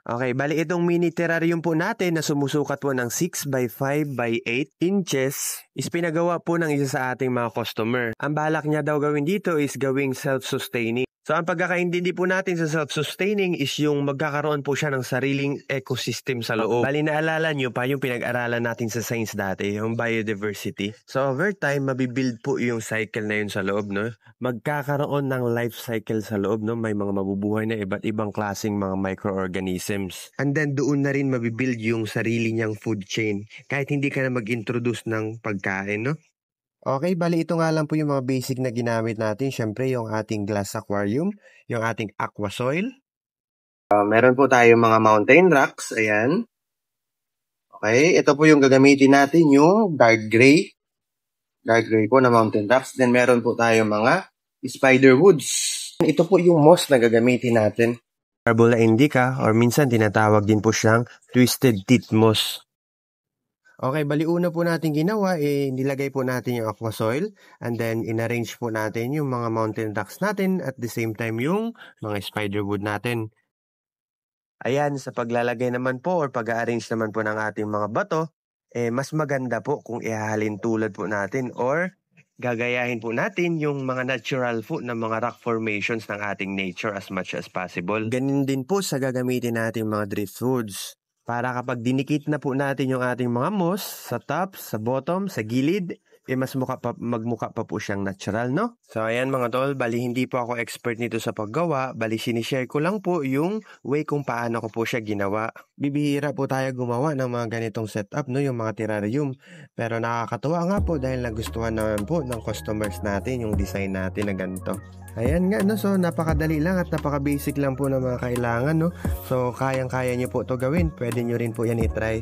Okay, bali itong mini terrarium po natin na sumusukat po ng 6 by 5 by 8 inches is pinagawa po ng isa sa ating mga customer. Ang balak niya daw gawin dito is gawing self-sustaining. So ang pagkakaintindi po natin sa self-sustaining is yung magkakaroon po siya ng sariling ecosystem sa loob. Bali naalala nyo pa yung pinag-aralan natin sa science dati, yung biodiversity. So over time, mabibuild po yung cycle na yun sa loob, no? Magkakaroon ng life cycle sa loob, no? May mga mabubuhay na iba't ibang klaseng mga microorganisms. And then doon na rin mabibuild yung sarili niyang food chain kahit hindi ka na mag-introduce ng pagkain, no? Okay, bali ito nga lang po yung mga basic na ginamit natin. Siyempre, yung ating glass aquarium, yung ating aqua soil. Meron po tayong mga mountain rocks. Ayan. Okay, ito po yung gagamitin natin, yung dark gray. Dark gray po na mountain rocks. Then meron po tayong mga spider woods. Ito po yung moss na gagamitin natin. Arbula indica or minsan tinatawag din po siyang twisted teeth moss. Okay, bali una po natin ginawa, nilagay po natin yung aqua soil and then inarrange po natin yung mga mountain rocks natin at the same time yung mga spider wood natin. Ayan, sa paglalagay naman po or pag-arrange naman po ng ating mga bato, mas maganda po kung ihahalin tulad po natin or gagayahin po natin yung mga natural po na mga rock formations ng ating nature as much as possible. Ganun din po sa gagamitin natin mga driftwoods. Para kapag dinikit na po natin yung ating mga moss sa top, sa bottom, sa gilid, mas magmukha pa po siyang natural, no? So ayan mga tol, bali hindi po ako expert nito sa paggawa, bali sinishare ko lang po yung way kung paano ko po siya ginawa. Bibihira po tayo gumawa ng mga ganitong setup, no? Yung mga terrarium. Pero nakakatuwa nga po dahil nagustuhan naman po ng customers natin yung design natin na ganito. Ayan nga, no? So napakadali lang at napaka-basic lang po ng mga kailangan, no? So kayang-kaya nyo po to gawin. Pwede nyo rin po yan i-try.